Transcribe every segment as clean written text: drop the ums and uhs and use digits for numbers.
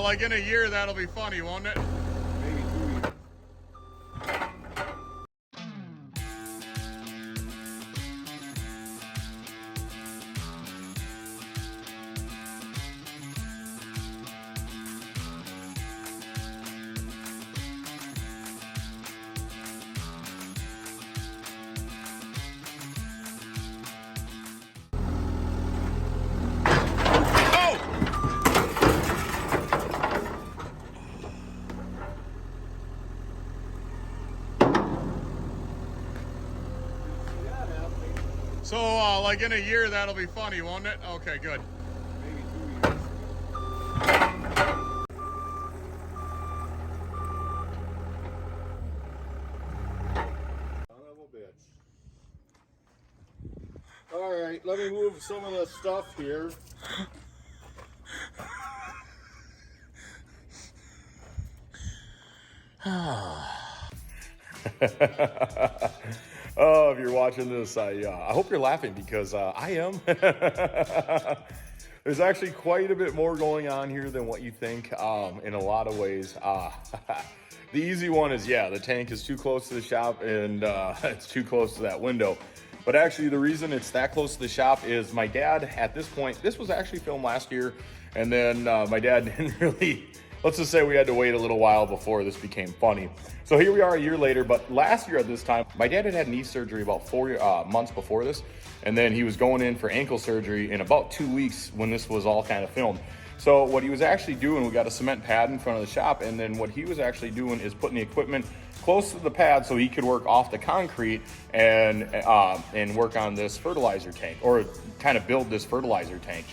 like in a year, that'll be funny, won't it? Maybe 2 years. So, like in a year, that'll be funny, won't it? Okay, good. Maybe 2 years. Son of a bitch. All right, let me move some of the stuff here. Oh, if you're watching this, I hope you're laughing because I am. There's actually quite a bit more going on here than what you think in a lot of ways. The easy one is, yeah, the tank is too close to the shop and it's too close to that window. But actually the reason it's that close to the shop is my dad, at this point, this was actually filmed last year, and then my dad didn't really, let's just say we had to wait a little while before this became funny. So here we are a year later, but last year at this time, my dad had knee surgery about 4 months before this, and then he was going in for ankle surgery in about 2 weeks when this was all kind of filmed. So what he was actually doing, we got a cement pad in front of the shop, and then what he was actually doing is putting the equipment close to the pad so he could work off the concrete and work on this fertilizer tank, or kind of build this fertilizer tank.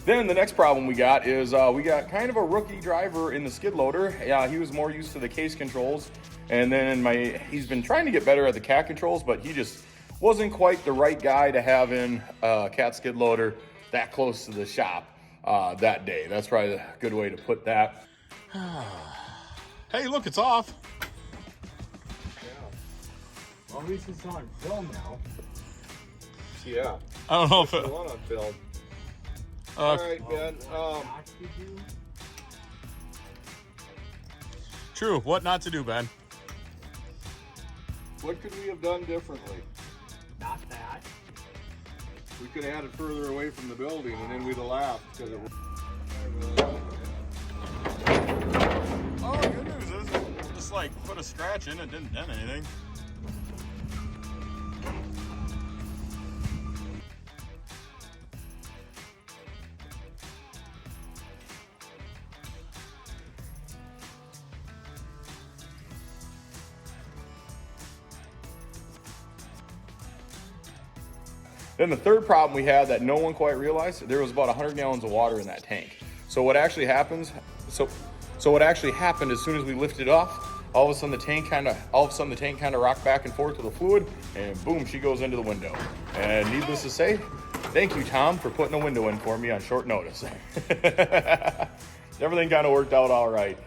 Then the next problem we got is we got kind of a rookie driver in the skid loader. He was more used to the case controls, and then he's been trying to get better at the cat controls, but he just wasn't quite the right guy to have in a cat skid loader that close to the shop that day. That's probably a good way to put that. Hey, look, it's off. Yeah. Well, at least it's on film now. Yeah. I don't know if It's on film. All right, Ben. True. What not to do, Ben? What could we have done differently? Not that. We could have had it further away from the building, and then we'd have laughed because it was. Oh, good news is just like put a scratch in it, didn't dent anything. Then the third problem we had that no one quite realized, there was about 100 gallons of water in that tank. So what actually happens, so what actually happened as soon as we lifted it off, all of a sudden the tank kind of rocked back and forth with the fluid, and boom, she goes into the window. And needless to say, thank you, Tom, for putting a window in for me on short notice. Everything kind of worked out all right.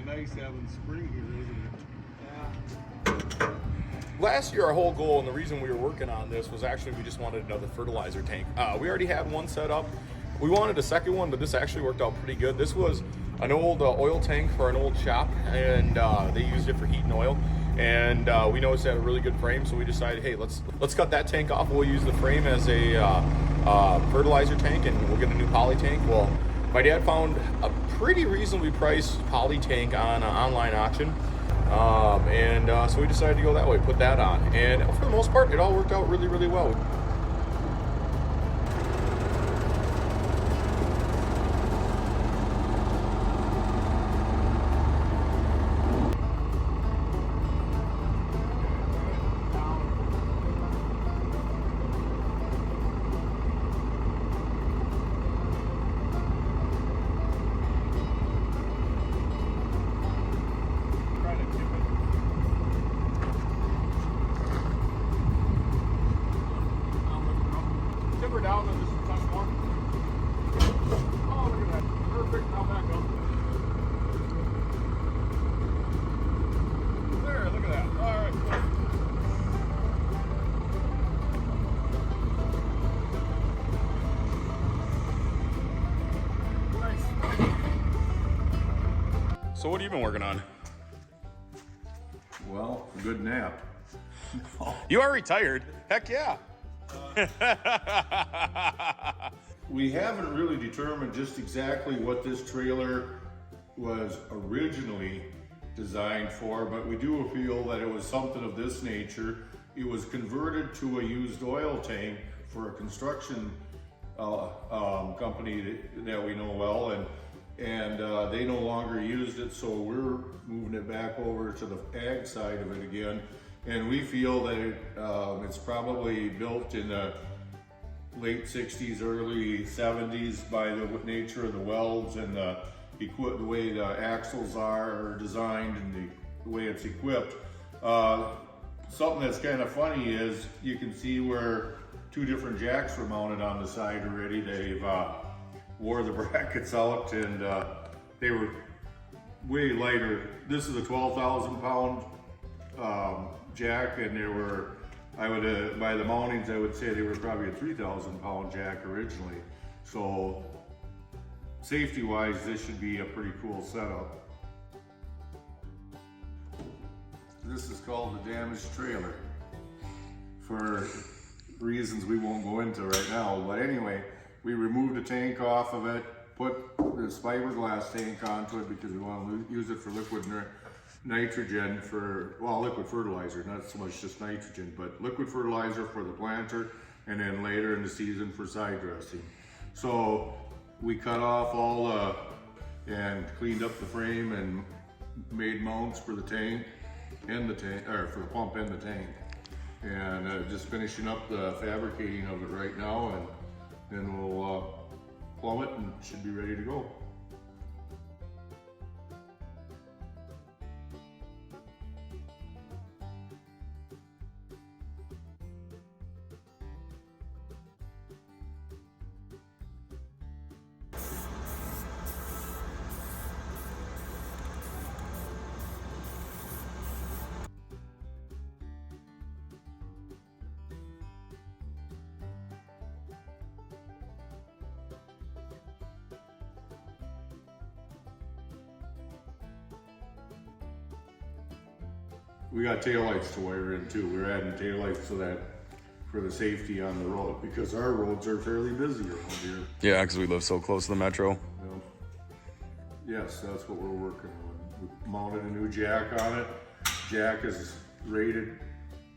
Nice having spring here, isn't it? Yeah. Last year, our whole goal and the reason we were working on this was actually we just wanted another fertilizer tank. We already had one set up. We wanted a second one, but this actually worked out pretty good. This was an old oil tank for an old shop, and they used it for heat and oil. And we noticed it had a really good frame, so we decided, hey, let's cut that tank off. We'll use the frame as a fertilizer tank, and we'll get a new poly tank. Well, my dad found a pretty reasonably priced poly tank on an online auction. So we decided to go that way, put that on. And for the most part, it all worked out really, really well. So what have you been working on? Well, a good nap. You are retired. Heck yeah. We haven't really determined just exactly what this trailer was originally designed for, but we do feel that it was something of this nature. It was converted to a used oil tank for a construction company that we know well, and they no longer used it, so we're moving it back over to the ag side of it again. And we feel that it's probably built in the late 60s, early 70s by the nature of the welds and the way the axles are designed and the way it's equipped. Something that's kind of funny is you can see where two different jacks were mounted on the side already. They've wore the brackets out, and they were way lighter. This is a 12,000 pound jack, and they were, by the mountings, I would say they were probably a 3,000 pound jack originally. So safety wise, this should be a pretty cool setup. This is called the damaged trailer for reasons we won't go into right now. But anyway, we removed the tank off of it, put this fiberglass tank onto it because we want to use it for liquid nitrogen liquid fertilizer, not so much just nitrogen, but liquid fertilizer for the planter, and then later in the season for side dressing. So we cut off and cleaned up the frame and made mounts for the tank and for the pump and the tank. And just finishing up the fabricating of it right now, and then we'll plumb it and it should be ready to go. We got taillights to wire in too. We're adding taillights so that for the safety on the road, because our roads are fairly busy around here. Yeah, because we live so close to the metro. Yes, that's what we're working on. We mounted a new jack on it. Jack is rated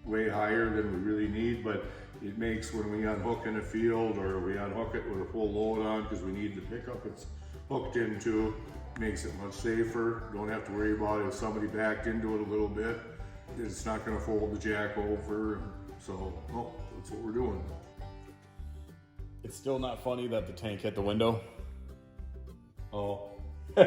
way higher than we really need, but it makes when we unhook in a field or we unhook it with a full load on because we need the pickup it's hooked into, makes it much safer. Don't have to worry about it if somebody backed into it a little bit. It's not going to fold the jack over. So, well, that's what we're doing. It's still not funny that the tank hit the window. Oh. The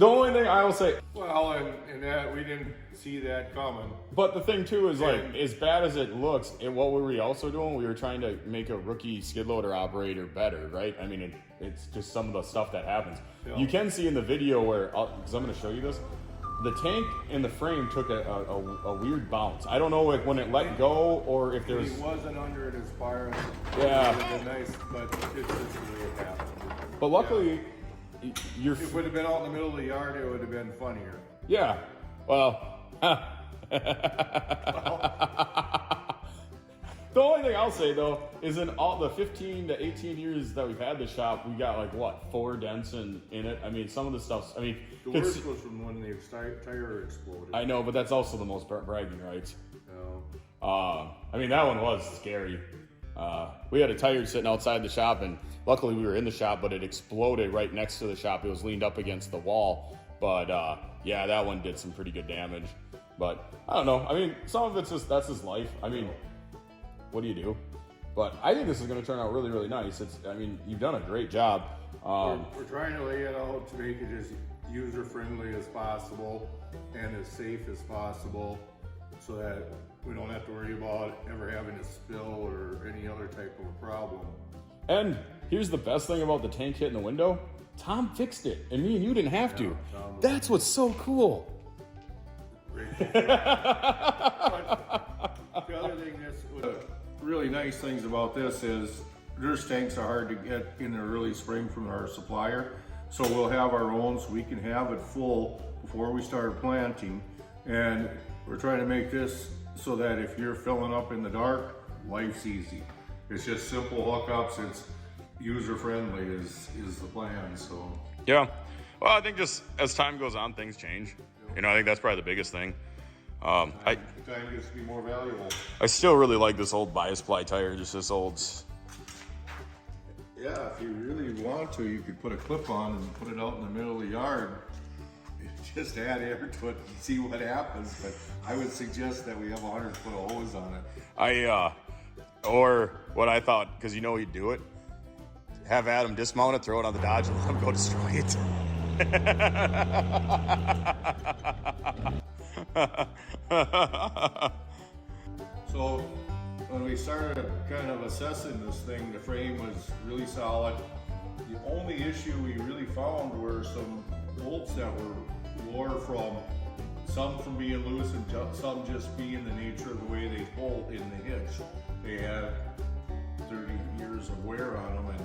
only thing I will say, Well, and that we didn't see that coming. but the thing too is like, as bad as it looks, what were we also doing? We were trying to make a rookie skid loader operator better, right? I mean, it's just some of the stuff that happens. Yeah. You can see in the video where, because I'm going to show you this, the tank and the frame took a weird bounce. I don't know if when it let go or if there's... He wasn't under it as far as Yeah. it would have been nice, but it's just the way it happened. But luckily, you're... If it would have been out in the middle of the yard, it would have been funnier. Yeah. Well... The only thing I'll say though is in all the 15 to 18 years that we've had the shop, we got like what, 4 dents in it. I mean, some of the stuff's, I mean, The worst was from when the tire exploded. I know, but that's also the most bragging rights. No. I mean, that one was scary. We had a tire sitting outside the shop, and luckily we were in the shop, but it exploded right next to the shop. It was leaned up against the wall, but yeah, that one did some pretty good damage. But I don't know. I mean, some of it's just, that's his life. I mean, what do you do? But I think this is going to turn out really, really nice. I mean, you've done a great job. We're trying to lay it out to make it as user-friendly as possible and as safe as possible so that we don't have to worry about ever having a spill or any other type of a problem. And here's the best thing about the tank hitting the window. Tom fixed it, and me and you didn't have to. That's what's so cool. But the other thing really nice things about this is there's tanks are hard to get in the early spring from our supplier. So we'll have our own so we can have it full before we start planting. And we're trying to make this so that if you're filling up in the dark, life's easy. It's just simple hookups. It's user friendly is the plan. So Yeah. Well, I think just as time goes on, things change. You know, I think that's probably the biggest thing. time gets to be more valuable. I still really like this old bias ply tire, just this old. Yeah, if you really want to, you could put a clip on and put it out in the middle of the yard. Just add air to it and see what happens. But I would suggest that we have 100 foot of hose on it. Or what I thought, because you know he'd do it, have Adam dismount it, throw it on the Dodge, and let him go destroy it. So when we started kind of assessing this thing, the frame was really solid. The only issue we really found were some bolts that were wore from some from being loose and some just being the nature of the way they bolt in the hitch. They had 30 years of wear on them,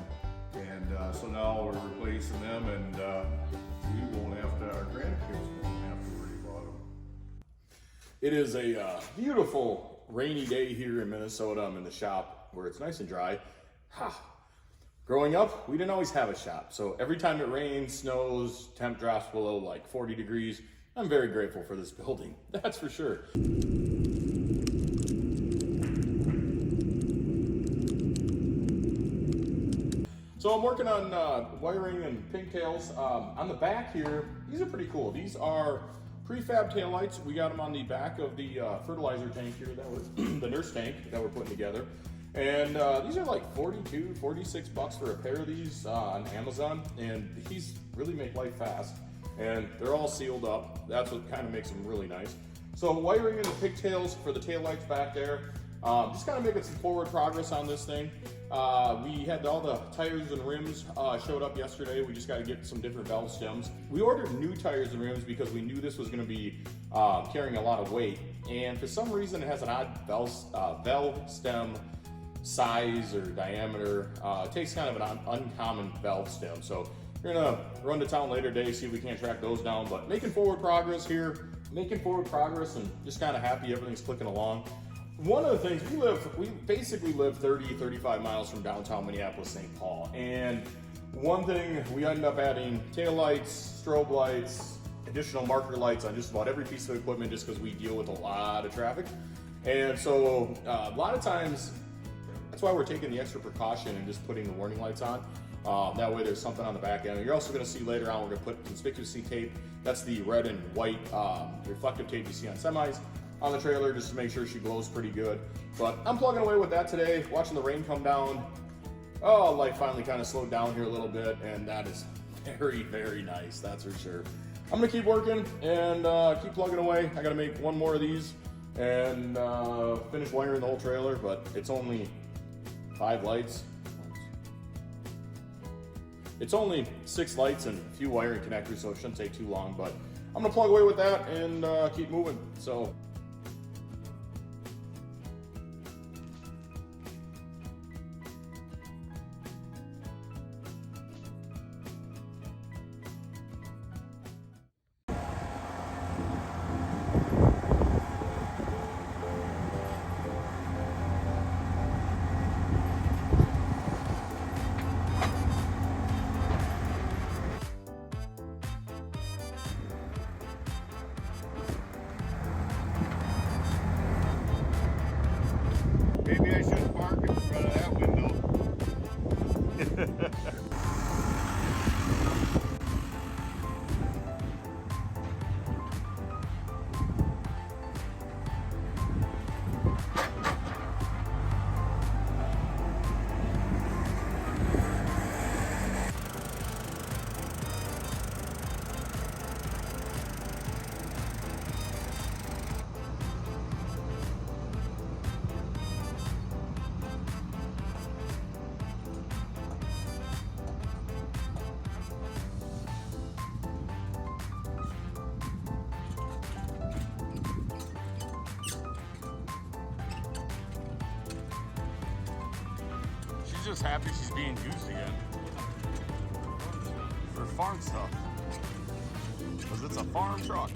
and so now we're replacing them, and we won't have to, our grandkids won't have to worry about them. It is a beautiful rainy day here in Minnesota. I'm in the shop where it's nice and dry. Growing up, we didn't always have a shop. So every time it rains, snows, temp drops below like 40 degrees, I'm very grateful for this building. That's for sure. So I'm working on wiring and pigtails. On the back here, these are pretty cool. These are prefab taillights. We got them on the back of the fertilizer tank here, that was the nurse tank that we're putting together. And these are like 42, 46 bucks for a pair of these on Amazon. And these really make life fast. And they're all sealed up. That's what kind of makes them really nice. So wiring in the pigtails for the taillights back there. Just kind of making some forward progress on this thing. We had all the tires and rims showed up yesterday. We just got to get some different valve stems. We ordered new tires and rims because we knew this was going to be carrying a lot of weight. And for some reason, it has an odd valve stem size or diameter. It takes kind of an uncommon valve stem. So we're gonna run to town later today, see if we can't track those down. But making forward progress here, and just kind of happy everything's clicking along. One of the things, we basically live 30, 35 miles from downtown Minneapolis, St. Paul. And one thing, we ended up adding tail lights, strobe lights, additional marker lights on just about every piece of equipment just because we deal with a lot of traffic. And so a lot of times, that's why we're taking the extra precaution and just putting the warning lights on. That way there's something on the back end. You're also gonna see later on, we're gonna put conspicuous tape. That's the red and white reflective tape you see on semis on the trailer, just to make sure she glows pretty good. But I'm plugging away with that today, watching the rain come down. Oh, life finally kind of slowed down here a little bit, and that is very, very nice, that's for sure. I'm gonna keep working and keep plugging away. I gotta make one more of these and finish wiring the whole trailer, but it's only 5 lights. It's only 6 lights and a few wiring connectors, so it shouldn't take too long, but I'm gonna plug away with that and keep moving. So. Maybe I should park in front of that window. She's just happy she's being used again. For farm stuff. Because it's a farm truck.